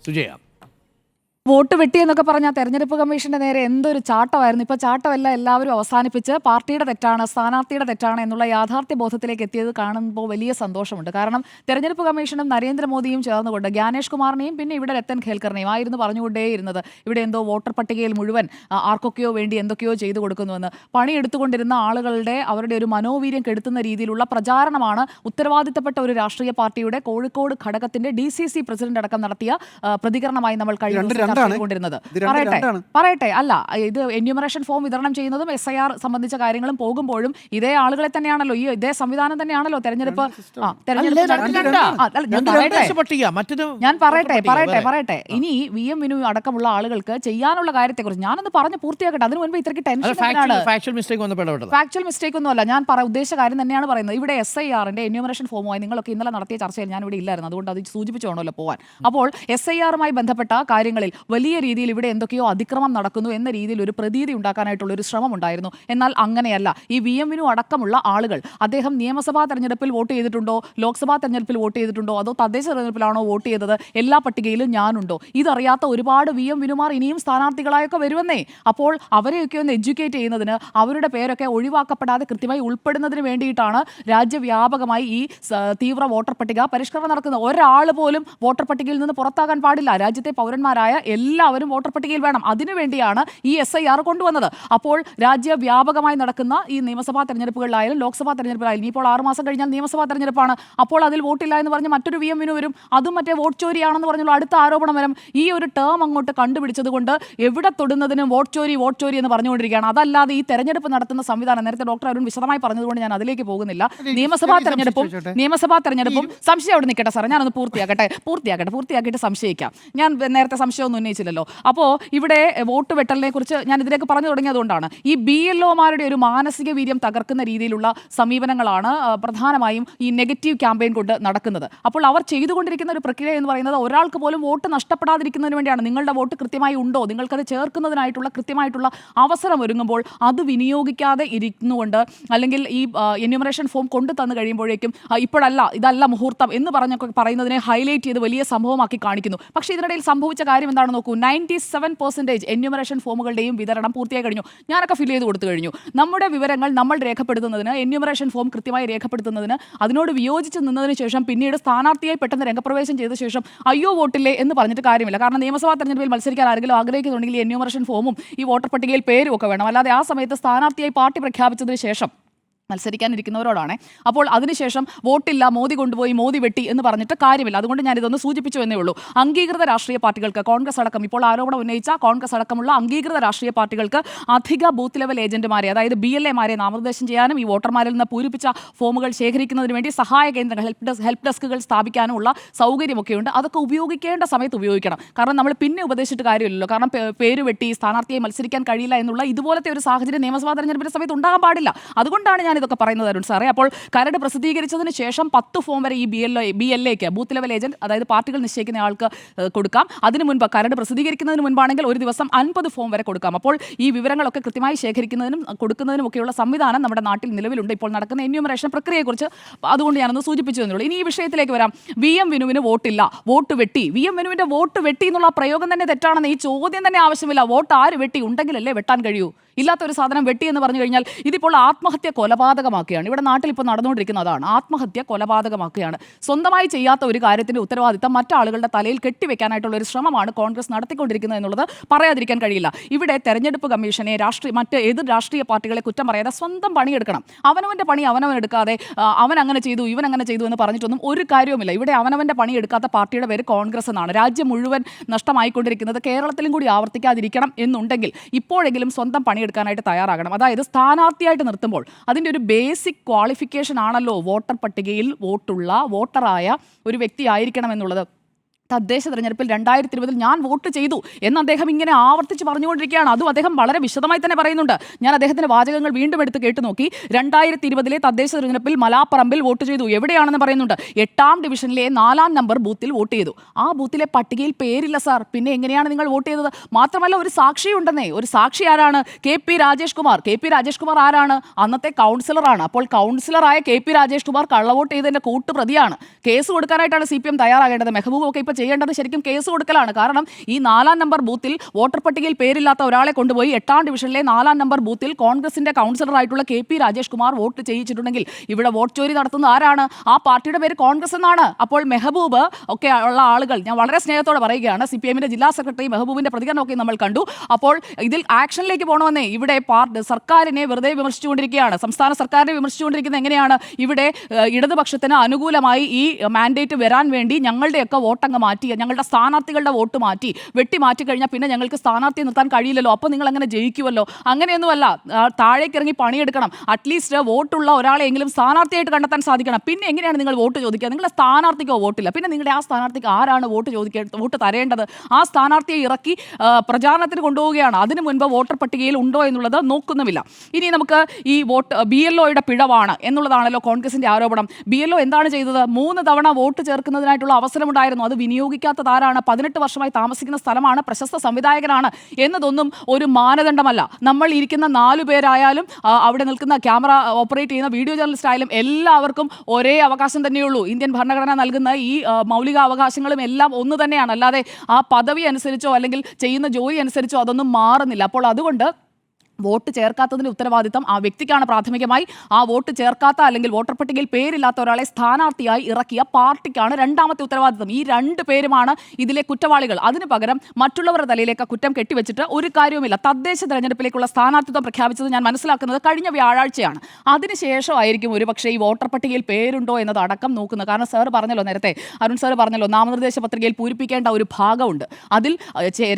Sujaya. Vote വെട്ടി എന്നൊക്കെ പറഞ്ഞാൽ തെരഞ്ഞെടുപ്പ് കമ്മീഷന്റെ നേരെ എന്തൊരു ചാട്ടമായിരുന്നു. ഇപ്പോൾ ചാട്ടമല്ല, എല്ലാവരും അവസാനിപ്പിച്ച് പാർട്ടിയുടെ തെറ്റാണ്, സ്ഥാനാർത്ഥിയുടെ തെറ്റാണ് എന്നുള്ള യാഥാർത്ഥ്യ ബോധത്തിലേക്ക് എത്തിയത് കാണുമ്പോൾ വലിയ സന്തോഷമുണ്ട്. കാരണം തെരഞ്ഞെടുപ്പ് കമ്മീഷനും നരേന്ദ്രമോദിയും ചേർന്നുകൊണ്ട് ജ്ഞാനേഷ് കുമാറിനെയും പിന്നെ ഇവിടെ രത്തൻ ഖേൽക്കറിനെയും ആയിരുന്നു പറഞ്ഞുകൊണ്ടേയിരുന്നത് ഇവിടെ എന്തോ വോട്ടർ പട്ടികയിൽ മുഴുവൻ ആർക്കൊക്കെയോ വേണ്ടി എന്തൊക്കെയോ ചെയ്തു കൊടുക്കുന്നുവെന്ന്. പണിയെടുത്തുകൊണ്ടിരുന്ന ആളുകളുടെ അവരുടെ ഒരു മനോവീര്യം കെടുത്തുന്ന രീതിയിലുള്ള പ്രചാരണമാണ് ഉത്തരവാദിത്തപ്പെട്ട ഒരു രാഷ്ട്രീയ പാർട്ടിയുടെ കോഴിക്കോട് ഘടകത്തിന്റെ DCC പ്രസിഡന്റ് അടക്കം നടത്തിയ പ്രതികരണമായി നമ്മൾ കഴിഞ്ഞ പറയട്ടെ. അല്ല, ഇത് എന്യൂമറേഷൻ ഫോം വിതരണം ചെയ്യുന്നതും SIR സംബന്ധിച്ച കാര്യങ്ങളും പോകുമ്പോഴും ഇതേ ആളുകളെ തന്നെയാണല്ലോ, ഇതേ സംവിധാനം തന്നെയാണല്ലോ തെരഞ്ഞെടുപ്പ്. ഞാൻ പറയട്ടെ. ഇനി VM വിനു അടക്കമുള്ള ആളുകൾക്ക് ചെയ്യാനുള്ള കാര്യത്തെക്കുറിച്ച് ഞാനൊന്ന് പറഞ്ഞ് പൂർത്തിയാക്കട്ടെ. അതിനു മുൻപ് ഇത്രയ്ക്ക് ടെൻഷൻ. ഫാക്ച്വൽ മിസ്റ്റേക്ക് ഒന്നുമല്ല, ഞാൻ ഉദ്ദേശിച്ച കാര്യം തന്നെയാണ് പറയുന്നത്. ഇവിടെ SIRന്റെ എന്യൂമറേഷൻ ഫോമുമായി നിങ്ങളൊക്കെ ഇന്നലെ നടത്തിയ ചർച്ചയിൽ ഞാൻ ഇവിടെ ഇല്ലായിരുന്നു, അതുകൊണ്ട് അത് സൂചിപ്പിച്ചോണല്ലോ പോവാൻ. അപ്പോൾ SIRമായി ബന്ധപ്പെട്ട കാര്യങ്ങളിൽ വലിയ രീതിയിൽ ഇവിടെ എന്തൊക്കെയോ അതിക്രമം നടക്കുന്നു എന്ന രീതിയിൽ ഒരു പ്രതീതി ഉണ്ടാക്കാനായിട്ടുള്ള ഒരു ശ്രമം ഉണ്ടായിരുന്നു. എന്നാൽ അങ്ങനെയല്ല. ഈ VM വിനു അടക്കമുള്ള ആളുകൾ അദ്ദേഹം നിയമസഭാ തെരഞ്ഞെടുപ്പിൽ വോട്ട് ചെയ്തിട്ടുണ്ടോ, ലോക്സഭാ തെരഞ്ഞെടുപ്പിൽ വോട്ട് ചെയ്തിട്ടുണ്ടോ, അതോ തദ്ദേശ തെരഞ്ഞെടുപ്പിലാണോ വോട്ട് ചെയ്തത്, എല്ലാ പട്ടികയിലും ഞാനുണ്ടോ, ഇതറിയാത്ത ഒരുപാട് VM വിനുമാർ ഇനിയും സ്ഥാനാർത്ഥികളായൊക്കെ വരുമെന്നേ. അപ്പോൾ അവരെയൊക്കെ ഒന്ന് എഡ്യൂക്കേറ്റ് ചെയ്യുന്നതിന്, അവരുടെ പേരൊക്കെ ഒഴിവാക്കപ്പെടാതെ കൃത്യമായി ഉൾപ്പെടുന്നതിന് വേണ്ടിയിട്ടാണ് രാജ്യവ്യാപകമായി ഈ തീവ്ര വോട്ടർ പട്ടിക പരിഷ്കരണം നടക്കുന്നത്. ഒരാൾ പോലും വോട്ടർ പട്ടികയിൽ നിന്ന് പുറത്താകാൻ പാടില്ല. രാജ്യത്തെ പൗരന്മാരായ എല്ലാവരും വോട്ടർ പട്ടികയിൽ വേണം. അതിനുവേണ്ടിയാണ് ഈ SIR കൊണ്ടുവന്നത്. അപ്പോൾ രാജ്യവ്യാപകമായി നടക്കുന്ന ഈ നിയമസഭാ തെരഞ്ഞെടുപ്പുകളിലായാലും ലോക്സഭാ തെരഞ്ഞെടുപ്പിലായാലും ഇനിയിപ്പോൾ 6 മാസം കഴിഞ്ഞാൽ നിയമസഭാ തെരഞ്ഞെടുപ്പാണ്. അപ്പോൾ അതിൽ വോട്ടില്ല എന്ന് പറഞ്ഞ് മറ്റൊരു VM വിനു വരും, അതും മറ്റേ വോട്ട് ചോരിയാണെന്ന് പറഞ്ഞുള്ള അടുത്ത ആരോപണം വരും. ഈ ഒരു ടേം അങ്ങോട്ട് കണ്ടുപിടിച്ചത് കൊണ്ട് എവിടെ തൊടുന്നതിനും വോട്ട് ചോരി എന്ന് പറഞ്ഞുകൊണ്ടിരിക്കുകയാണ്. അതല്ലാതെ ഈ തെരഞ്ഞെടുപ്പ് നടത്തുന്ന സംവിധാനം നേരത്തെ ഡോക്ടർ അരുൺ വിശദമായി പറഞ്ഞതുകൊണ്ട് ഞാൻ അതിലേക്ക് പോകുന്നില്ല. നിയമസഭാ തെരഞ്ഞെടുപ്പും സംശയം അവിടെ നിൽക്കട്ടെ സാറേ, ഞാനൊന്ന് പൂർത്തിയാക്കിയിട്ട് സംശയിക്കാം. ഞാൻ നേരത്തെ സംശയമൊന്നും ഉന്നയിച്ചില്ലല്ലോ. അപ്പോൾ ഇവിടെ വോട്ട് വെട്ടലിനെ കുറിച്ച് ഞാൻ ഇതിലേക്ക് പറഞ്ഞു തുടങ്ങിയതുകൊണ്ടാണ്. ഈ BLOമാരുടെ ഒരു മാനസിക വീര്യം തകർക്കുന്ന രീതിയിലുള്ള സമീപനങ്ങളാണ് പ്രധാനമായും ഈ നെഗറ്റീവ് ക്യാമ്പയിൻ കൊണ്ട് നടക്കുന്നത്. അപ്പോൾ അവർ ചെയ്തുകൊണ്ടിരിക്കുന്ന ഒരു പ്രക്രിയ എന്ന് പറയുന്നത് ഒരാൾക്ക് പോലും വോട്ട് നഷ്ടപ്പെടാതിരിക്കുന്നതിന് വേണ്ടിയാണ്. നിങ്ങളുടെ വോട്ട് കൃത്യമായി ഉണ്ടോ, നിങ്ങൾക്കത് ചേർക്കുന്നതിനായിട്ടുള്ള കൃത്യമായിട്ടുള്ള അവസരം ഒരുങ്ങുമ്പോൾ അത് വിനിയോഗിക്കാതെ ഇരുന്നുകൊണ്ട്, അല്ലെങ്കിൽ ഈ എന്യൂമറേഷൻ ഫോം കൊണ്ടു തന്നു കഴിയുമ്പോഴേക്കും ഇപ്പോഴല്ല, ഇതല്ല മുഹൂർത്തം എന്ന് പറയുന്നതിനെ ഹൈലൈറ്റ് ചെയ്ത് വലിയ സംഭവമാക്കി കാണിക്കുന്നു. പക്ഷേ ഇതിനിടയിൽ സംഭവിച്ച കാര്യം എന്താണെന്ന് നോക്കൂ. 97% എന്യൂമറേഷൻ ഫോമുകളുടെയും വിതരണം പൂർത്തിയായി കഴിഞ്ഞു. ഞാനൊക്കെ ഫിൽ ചെയ്ത് കൊടുത്തു കഴിഞ്ഞു. നമ്മുടെ വിവരങ്ങൾ നമ്മൾ രേഖപ്പെടുത്തുന്നതിന്, എന്യൂമറേഷൻ ഫോം കൃത്യമായി രേഖപ്പെടുത്തുന്നതിന്, അതിനോട് വിയോജിച്ച് നിന്നതിന് ശേഷം പിന്നീട് സ്ഥാനാർത്ഥിയായി പെട്ടെന്ന് രംഗപ്രവേശം ചെയ്ത ശേഷം അയ്യോ വോട്ടില്ലേ എന്ന് പറഞ്ഞിട്ട് കാര്യമില്ല. കാരണം നിയമസഭാ തെരഞ്ഞെടുപ്പിൽ മത്സരിക്കാൻ ആരെങ്കിലും ആഗ്രഹിക്കുന്നുണ്ടെങ്കിൽ എന്യൂമറേഷൻ ഫോമും ഈ വോട്ടർ പട്ടികയിൽ പേരും ഒക്കെ വേണം. അല്ലാതെ ആ സമയത്ത് സ്ഥാനാർത്ഥിയായി പാർട്ടി പ്രഖ്യാപിച്ചതിന് ശേഷം മത്സരിക്കാനിരിക്കുന്നവരോടാണ്. അപ്പോൾ അതിനുശേഷം വോട്ടില്ല, മോദി കൊണ്ടുപോയി, മോദി വെട്ടി എന്ന് പറഞ്ഞിട്ട് കാര്യമില്ല. അതുകൊണ്ട് ഞാനിതൊന്ന് സൂചിപ്പിച്ചു എന്നേ ഉള്ളൂ. അംഗീകൃത രാഷ്ട്രീയ പാർട്ടികൾക്ക്, കോൺഗ്രസ് അടക്കം, ഇപ്പോൾ ആരോപണം ഉന്നയിച്ച കോൺഗ്രസ് അടക്കമുള്ള അംഗീകൃത രാഷ്ട്രീയ പാർട്ടികൾക്ക് അധിക ബൂത്ത് ലെവൽ ഏജന്റുമാരെ, അതായത് BLAമാരെ നാമനിർദ്ദേശം ചെയ്യാനും ഈ വോട്ടർമാരിൽ നിന്ന് പൂരിപ്പിച്ച ഫോമുകൾ ശേഖരിക്കുന്നതിന് വേണ്ടി സഹായ കേന്ദ്രങ്ങൾ, ഹെൽപ്പ് ഡെസ്കുകൾ സ്ഥാപിക്കാനുമുള്ള സൗകര്യമൊക്കെയുണ്ട്. അതൊക്കെ ഉപയോഗിക്കേണ്ട സമയത്ത് ഉപയോഗിക്കണം. കാരണം നമ്മൾ പിന്നെ ഉപദേശിച്ചിട്ട് കാര്യമില്ലല്ലോ. കാരണം പേര് വെട്ടി സ്ഥാനാർത്ഥിയെ മത്സരിക്കാൻ കഴിയില്ല എന്നുള്ള ഇതുപോലത്തെ ഒരു സാഹചര്യം നിയമസഭാ തെരഞ്ഞെടുപ്പിന്റെ സമയത്ത് ഉണ്ടാകാൻ പാടില്ല. അതുകൊണ്ടാണ് ഞാൻ ഇതൊക്കെ പറയുന്നത് അരുൺ സാറേ. അപ്പോൾ കരട് പ്രസിദ്ധീകരിച്ചതിന് ശേഷം 10 ഫോം വരെ ഈ BLAക്ക്, ബൂത്ത് ലെവൽ ഏജന്റ്, അതായത് പാർട്ടികൾ നിശ്ചയിക്കുന്ന ആൾക്ക് കൊടുക്കാം. അതിനു മുൻപ്, കരട് പ്രസിദ്ധീകരിക്കുന്നതിന് മുൻപാണെങ്കിൽ ഒരു ദിവസം 50 ഫോം വരെ കൊടുക്കാം. അപ്പോൾ ഈ വിവരങ്ങളൊക്കെ കൃത്യമായി ശേഖരിക്കുന്നതിനും കൊടുക്കുന്നതിനും ഒക്കെയുള്ള സംവിധാനം നമ്മുടെ നാട്ടിൽ നിലവിലുണ്ട്. ഇപ്പോൾ നടക്കുന്ന എന്യൂമറേഷൻ പ്രക്രിയയെക്കുറിച്ച് അതുകൊണ്ട് ഞാനൊന്ന് സൂചിപ്പിച്ചു എന്നുള്ളൂ. ഇനി ഈ വിഷയത്തിലേക്ക് വരാം. VM വിനുവിന് വോട്ടില്ല, വോട്ട് വെട്ടി. VM വിനുവിന്റെ വോട്ട് വെട്ടി എന്നുള്ള പ്രയോഗം തന്നെ തെറ്റാണെന്ന്, ഈ ചോദ്യം തന്നെ ആവശ്യമില്ല. വോട്ട് ആര് വെട്ടി? ഉണ്ടെങ്കിലല്ലേ വെട്ടാൻ കഴിയൂ. ഇല്ലാത്ത ഒരു സാധനം വെട്ടി എന്ന് പറഞ്ഞു കഴിഞ്ഞാൽ ഇതിപ്പോൾ ആത്മഹത്യ കൊലപാതകമാക്കുകയാണ്. ഇവിടെ നാട്ടിൽ ഇപ്പോൾ നടന്നുകൊണ്ടിരിക്കുന്ന അതാണ്. ആത്മഹത്യ കൊലപാതകമാക്കുകയാണ്. സ്വന്തമായി ചെയ്യാത്ത ഒരു കാര്യത്തിന്റെ ഉത്തരവാദിത്തം മറ്റാളുകളുടെ തലയിൽ കെട്ടിവെക്കാനായിട്ടുള്ള ഒരു ശ്രമമാണ് കോൺഗ്രസ് നടത്തിക്കൊണ്ടിരിക്കുന്നത് എന്നുള്ളത് പറയാതിരിക്കാൻ കഴിയില്ല. ഇവിടെ തെരഞ്ഞെടുപ്പ് കമ്മീഷനെ, മറ്റ് ഏത് രാഷ്ട്രീയ പാർട്ടികളെ കുറ്റം പറയാതെ സ്വന്തം പണിയെടുക്കണം. അവനവന്റെ പണി അവനവനെടുക്കാതെ അവൻ അങ്ങനെ ചെയ്തു, ഇവൻ അങ്ങനെ ചെയ്തു എന്ന് പറഞ്ഞിട്ടൊന്നും ഒരു കാര്യവുമില്ല. ഇവിടെ അവനവന്റെ പണി എടുക്കാത്ത പാർട്ടിയുടെ പേര് കോൺഗ്രസ് എന്നാണ്. രാജ്യം മുഴുവൻ നഷ്ടമായിക്കൊണ്ടിരിക്കുന്നത് കേരളത്തിലും കൂടി ആവർത്തിക്കാതിരിക്കണം എന്നുണ്ടെങ്കിൽ ഇപ്പോഴെങ്കിലും സ്വന്തം പണിയെടുക്കാനായിട്ട് തയ്യാറാകണം. അതായത് സ്ഥാനാർത്ഥിയായിട്ട് നിർത്തുമ്പോൾ അതിൻ്റെ ഒരു ബേസിക് ക്വാളിഫിക്കേഷൻ ആണല്ലോ വോട്ടർ പട്ടികയിൽ വോട്ടറായ ഒരു വ്യക്തി ആയിരിക്കണം എന്നുള്ളത്. തദ്ദേശ തെരഞ്ഞെടുപ്പിൽ 2020 ഞാൻ വോട്ട് ചെയ്തു എന്ന് അദ്ദേഹം ഇങ്ങനെ ആവർത്തിച്ച് പറഞ്ഞുകൊണ്ടിരിക്കുകയാണ്. അതും അദ്ദേഹം വളരെ വിശദമായി തന്നെ പറയുന്നുണ്ട്. ഞാൻ അദ്ദേഹത്തിന്റെ വാചകങ്ങൾ വീണ്ടും എടുത്ത് കേട്ടു നോക്കി. 2020 തദ്ദേശ തെരഞ്ഞെടുപ്പിൽ മലാപ്പറമ്പിൽ വോട്ട് ചെയ്തു. എവിടെയാണെന്ന് പറയുന്നുണ്ട്. 8ാം ഡിവിഷനിലെ 4ാം നമ്പർ ബൂത്തിൽ വോട്ട് ചെയ്തു. ആ ബൂത്തിലെ പട്ടികയിൽ പേരില്ല സാർ. പിന്നെ എങ്ങനെയാണ് നിങ്ങൾ വോട്ട് ചെയ്തത്? മാത്രമല്ല ഒരു സാക്ഷി ഉണ്ടെന്നേ. ഒരു സാക്ഷി ആരാണ്? KP രാജേഷ് കുമാർ. KP രാജേഷ് കുമാർ ആരാണ്? അന്നത്തെ കൗൺസിലറാണ്. അപ്പോൾ കൗൺസിലറായ KP രാജേഷ് കുമാർ കള്ളവോട്ട് ചെയ്തതിന്റെ കൂട്ടുപ്രതിയാണ്. കേസ് കൊടുക്കാനായിട്ടാണ് CPM തയ്യാറാകേണ്ടത്. മെഹബൂബ് ഒക്കെ ഇപ്പോൾ ചെയ്യേണ്ടത് ശരിക്കും കേസ് കൊടുക്കലാണ്. കാരണം ഈ 4-ാം നമ്പർ ബൂത്തിൽ വോട്ടർ പട്ടികയിൽ പേരില്ലാത്ത ഒരാളെ കൊണ്ടുപോയി 8-ാം ഡിവിഷനിലെ 4-ാം നമ്പർ ബൂത്തിൽ കോൺഗ്രസിന്റെ കൗൺസിലറായിട്ടുള്ള KP രാജേഷ് കുമാർ വോട്ട് ചെയ്യിച്ചിട്ടുണ്ടെങ്കിൽ ഇവിടെ വോട്ട് ചോരി നടത്തുന്നത് ആരാണ്? ആ പാർട്ടിയുടെ പേര് കോൺഗ്രസ് എന്നാണ്. അപ്പോൾ മെഹബൂബ് ഒക്കെ ഉള്ള ആളുകൾ, ഞാൻ വളരെ സ്നേഹത്തോടെ പറയുകയാണ്, CPM-ന്റെ ജില്ലാ സെക്രട്ടറി മെഹബൂബിന്റെ പ്രതികരണമൊക്കെ നമ്മൾ കണ്ടു. അപ്പോൾ ഇതിൽ ആക്ഷനിലേക്ക് പോകണമെന്നേ ഇവിടെ സർക്കാരിനെ വെറുതെ വിമർശിച്ചുകൊണ്ടിരിക്കുകയാണ്. സംസ്ഥാന സർക്കാരിനെ വിമർശിച്ചുകൊണ്ടിരിക്കുന്നത് എങ്ങനെയാണ്? ഇവിടെ ഇടതുപക്ഷത്തിന് അനുകൂലമായി ഈ മാൻഡേറ്റ് വരാൻ വേണ്ടി ഞങ്ങളുടെയൊക്കെ വോട്ടങ്ങ് മാറ്റി, ഞങ്ങളുടെ സ്ഥാനാർത്ഥികളുടെ വോട്ട് മാറ്റി വെട്ടി കഴിഞ്ഞാൽ പിന്നെ ഞങ്ങൾക്ക് സ്ഥാനാർത്ഥിയെ നിർത്താൻ കഴിയില്ലല്ലോ, അപ്പോൾ നിങ്ങൾ അങ്ങനെ ജയിക്കുമല്ലോ. അങ്ങനെയൊന്നുമല്ല, താഴേക്ക് ഇറങ്ങി പണിയെടുക്കണം. അറ്റ്ലീസ്റ്റ് വോട്ടുള്ള ഒരാളെങ്കിലും സ്ഥാനാർത്ഥിയായിട്ട് കണ്ടെത്താൻ സാധിക്കണം. പിന്നെ എങ്ങനെയാണ് നിങ്ങൾ വോട്ട് ചോദിക്കുക? നിങ്ങളുടെ സ്ഥാനാർത്ഥിക്കോ വോട്ടില്ല, പിന്നെ നിങ്ങളുടെ ആ സ്ഥാനാർത്ഥിക്ക് ആരാണ് വോട്ട് തരേണ്ടത്? ആ സ്ഥാനാർത്ഥിയെ ഇറക്കി പ്രചാരണത്തിന് കൊണ്ടുപോവുകയാണ്. അതിനു മുൻപ് വോട്ടർ പട്ടികയിൽ ഉണ്ടോ എന്നുള്ളത് നോക്കുന്നുമില്ല. ഇനി നമുക്ക് ഈ BLOയുടെ പിഴവാണ് എന്നുള്ളതാണല്ലോ കോൺഗ്രസിന്റെ ആരോപണം. BLO എന്താണ് ചെയ്തത്? 3 തവണ വോട്ട് ചേർക്കുന്നതിനായിട്ടുള്ള അവസരമുണ്ടായിരുന്നു. അത് വിനിയോഗിക്കാത്തത് ആരാണ്? 18 വർഷമായി താമസിക്കുന്ന സ്ഥലമാണ്, പ്രശസ്ത സംവിധായകനാണ് എന്നതൊന്നും ഒരു മാനദണ്ഡമല്ല. നമ്മൾ ഇരിക്കുന്ന 4 പേരായാലും അവിടെ നിൽക്കുന്ന ക്യാമറ ഓപ്പറേറ്റ് ചെയ്യുന്ന വീഡിയോ ജേർണലിസ്റ്റ് ആയാലും എല്ലാവർക്കും ഒരേ അവകാശം തന്നെയുള്ളൂ. ഇന്ത്യൻ ഭരണഘടന നൽകുന്ന ഈ മൗലിക അവകാശങ്ങളും എല്ലാം ഒന്ന് തന്നെയാണ്. അല്ലാതെ ആ പദവി അനുസരിച്ചോ അല്ലെങ്കിൽ ചെയ്യുന്ന ജോലി അനുസരിച്ചോ അതൊന്നും മാറുന്നില്ല. അപ്പോൾ അതുകൊണ്ട് വോട്ട് ചേർക്കാത്തതിൻ്റെ ഉത്തരവാദിത്തം ആ വ്യക്തിക്കാണ് പ്രാഥമികമായി. ആ വോട്ട് ചേർക്കാത്ത അല്ലെങ്കിൽ വോട്ടർ പട്ടികയിൽ പേരില്ലാത്ത ഒരാളെ സ്ഥാനാർത്ഥിയായി ഇറക്കിയ പാർട്ടിക്കാണ് രണ്ടാമത്തെ ഉത്തരവാദിത്തം. ഈ 2 പേരുമാണ് ഇതിലെ കുറ്റവാളികൾ. അതിന് പകരം മറ്റുള്ളവരുടെ തലയിലേക്ക് കുറ്റം കെട്ടിവെച്ചിട്ട് ഒരു കാര്യവുമില്ല. തദ്ദേശ തെരഞ്ഞെടുപ്പിലേക്കുള്ള സ്ഥാനാർത്ഥിത്വം പ്രഖ്യാപിച്ചത് ഞാൻ മനസ്സിലാക്കുന്നത് കഴിഞ്ഞ വ്യാഴാഴ്ചയാണ്. അതിനുശേഷമായിരിക്കും ഒരുപക്ഷേ ഈ വോട്ടർ പട്ടികയിൽ പേരുണ്ടോ എന്നത് അടക്കം നോക്കുന്നത്. കാരണം സാർ പറഞ്ഞല്ലോ, നേരത്തെ അരുൺ സാർ പറഞ്ഞല്ലോ, നാമനിർദ്ദേശ പത്രികയിൽ പൂരിപ്പിക്കേണ്ട ഒരു ഭാഗമുണ്ട്. അതിൽ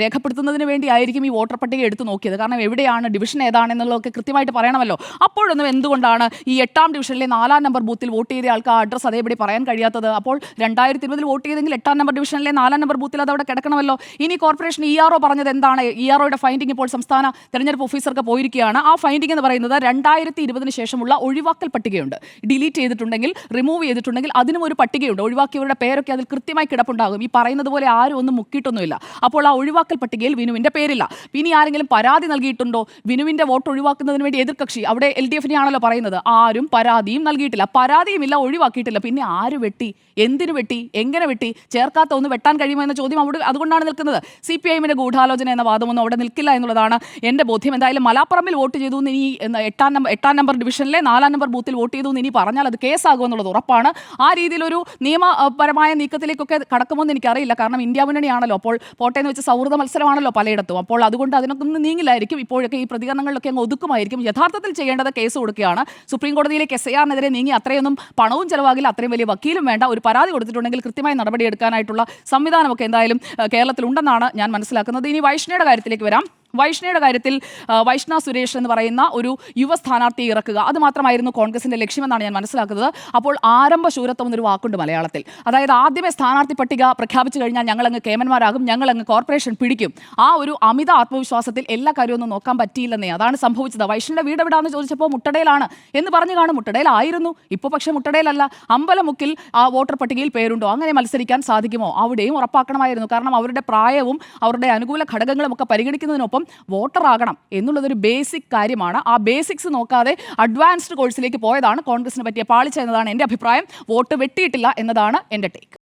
രേഖപ്പെടുത്തുന്നതിന് വേണ്ടിയായിരിക്കും ഈ വോട്ടർ പട്ടിക എടുത്തു നോക്കിയത്. കാരണം എവിടെയാണ് ഡിവിഷൻ ഏതാണെന്നുള്ളതൊക്കെ കൃത്യമായിട്ട് പറയണമല്ലോ. അപ്പോഴൊന്നും എന്തുകൊണ്ടാണ് ഈ 8-ാം ഡിവിഷനിലെ 4-ാം നമ്പർ ബൂത്തിൽ വോട്ട് ചെയ്ത ആൾക്ക് ആ അഡ്രസ്സ് അതേപടി പറയാൻ കഴിയാത്തത്? അപ്പോൾ 2020 വോട്ട് ചെയ്തെങ്കിൽ 8-ാം നമ്പർ ഡിവിഷനിലെ 4-ാം നമ്പർ ബൂത്തിൽ അതവിടെ കിടക്കണമല്ലോ. ഇനി കോർപ്പറേഷൻ ERO പറഞ്ഞത് എന്താണ്? EROയുടെ ഫൈൻഡിംഗ് ഇപ്പോൾ സംസ്ഥാന തെരഞ്ഞെടുപ്പ് ഓഫീസർക്ക് പോയിരിക്കുകയാണ്. ആ ഫൈൻഡിംഗ് എന്ന് പറയുന്നത് 2020 ശേഷമുള്ള ഒഴിവാക്കൽ പട്ടികയുണ്ട്. ഡിലീറ്റ് ചെയ്തിട്ടുണ്ടെങ്കിൽ, റിമൂവ് ചെയ്തിട്ടുണ്ടെങ്കിൽ അതിനും ഒരു പട്ടികയുണ്ട്. ഒഴിവാക്കിയവരുടെ പേരൊക്കെ അതിൽ കൃത്യമായി കിടപ്പുണ്ടാകും. ഈ പറയുന്നത് പോലെ ആരും ഒന്നും മുക്കിയിട്ടൊന്നുമില്ല. അപ്പോൾ ആ ഒഴിവാക്കൽ പട്ടികയിൽ വിനുവിന്റെ പേരില്ല. ഇനി ആരെങ്കിലും പരാതി നൽകിയിട്ടുണ്ടോ? വിനുവിന്റെ വോട്ട് ഒഴിവാക്കുന്നതിന് വേണ്ടി എതിർകക്ഷി, അവിടെ LDF-നെ ആണല്ലോ പറയുന്നത്, ആരും പരാതിയും നൽകിയിട്ടില്ല. പരാതിയുമില്ല, ഒഴിവാക്കിയിട്ടില്ല. പിന്നെ ആര് വെട്ടി, എന്തിനു വെട്ടി, എങ്ങനെ വെട്ടി? ചേർക്കാത്ത ഒന്ന് വെട്ടാൻ കഴിയുമോ എന്ന ചോദ്യം അവിടെ അതുകൊണ്ടാണ് നിൽക്കുന്നത്. CPIM-ന്റെ ഗൂഢാലോചന എന്ന വാദമൊന്നും അവിടെ നിൽക്കില്ല എന്നുള്ളതാണ് എൻ്റെ ബോധ്യം. എന്തായാലും മലാപ്പറമ്പിൽ വോട്ട് ചെയ്തു എന്ന് ഇനി 8-ാം നമ്പർ ഡിവിഷനിലെ 4-ാം നമ്പർ ബൂത്തിൽ വോട്ട് ചെയ്തു എന്ന് ഇനി പറഞ്ഞാൽ അത് കേസാകുമെന്നുള്ളത് ഉറപ്പാണ്. ആ രീതിയിലൊരു നിയമപരമായ നീക്കത്തിലേക്കൊക്കെ കടക്കുമെന്ന് എനിക്കറിയില്ല. കാരണം ഇന്ത്യ മുന്നണിയാണല്ലോ, അപ്പോൾ പോട്ടേന്ന് വെച്ച് സൗഹൃദ മത്സരമാണല്ലോ പലയിടത്തും. അപ്പോൾ അതുകൊണ്ട് അതിനൊന്നും നീങ്ങില്ലായിരിക്കും. ഇപ്പോഴൊക്കെ ഈ പ്രതികരണങ്ങളിലൊക്കെ അങ്ങ് ഒതുക്കുമായിരിക്കും. യഥാർത്ഥത്തിൽ ചെയ്യേണ്ടത് കേസ് കൊടുക്കുകയാണ്. സുപ്രീം കോടതിയിലേക്ക് SIR-നെതിരെ നീങ്ങി അത്രയൊന്നും പണവും ചെലവാകില്ല, അത്രയും വലിയ വക്കീലും വേണ്ട. ഒരു പരാതി കൊടുത്തിട്ടുണ്ടെങ്കിൽ കൃത്യമായി നടപടിയെടുക്കാനായിട്ടുള്ള സംവിധാനമൊക്കെ എന്തായാലും കേരളത്തിലുണ്ടെന്നാണ് ഞാൻ മനസ്സിലാക്കുന്നത്. ഇനി വൈഷ്ണയുടെ കാര്യത്തിലേക്ക് വരാം. വൈഷ്ണയുടെ കാര്യത്തിൽ വൈഷ്ണ സുരേഷ് എന്ന് പറയുന്ന ഒരു യുവ സ്ഥാനാർത്ഥിയെ ഇറക്കുക, അത് മാത്രമായിരുന്നു കോൺഗ്രസിന്റെ ലക്ഷ്യമെന്നാണ് ഞാൻ മനസ്സിലാക്കുന്നത്. അപ്പോൾ ആരംഭ ശൂരത്വം എന്നൊരു വാക്കുണ്ട് മലയാളത്തിൽ. അതായത് ആദ്യമേ സ്ഥാനാർത്ഥി പട്ടിക പ്രഖ്യാപിച്ചു കഴിഞ്ഞാൽ ഞങ്ങളങ്ങ് കേമന്മാരാകും, ഞങ്ങളങ്ങ് കോർപ്പറേഷൻ പിടിക്കും. ആ ഒരു അമിത ആത്മവിശ്വാസത്തിൽ എല്ലാ കാര്യമൊന്നും നോക്കാൻ പറ്റിയില്ലെന്നേ. അതാണ് സംഭവിച്ചത്. വൈഷ്ണയുടെ വീട് എവിടാന്ന് ചോദിച്ചപ്പോൾ മുട്ടടയിലാണ് എന്ന് പറഞ്ഞു കാണും. മുട്ടടയിലായിരുന്നു, ഇപ്പോൾ പക്ഷേ മുട്ടടയിലല്ല. അമ്പലമുക്കിൽ ആ വോട്ടർ പട്ടികയിൽ പേരുണ്ടോ? അങ്ങനെ മത്സരിക്കാൻ സാധിക്കുമോ? അവിടെയും ഉറപ്പാക്കണമായിരുന്നു. കാരണം അവരുടെ പ്രായവും അവരുടെ അനുകൂല ഘടകങ്ങളും ഒക്കെ പരിഗണിക്കുന്നതിനൊപ്പം വോട്ടറാകണം എന്നുള്ളതൊരു ബേസിക് കാര്യമാണ്. ആ ബേസിക്സ് നോക്കാതെ അഡ്വാൻസ്ഡ് കോഴ്സിലേക്ക് പോയതാണ് കോൺഗ്രസിന് പറ്റിയ പാളിച്ച എന്നതാണ് എൻ്റെ അഭിപ്രായം. വോട്ട് വെട്ടിയിട്ടില്ല എന്നതാണ് എൻ്റെ ടേക്ക്.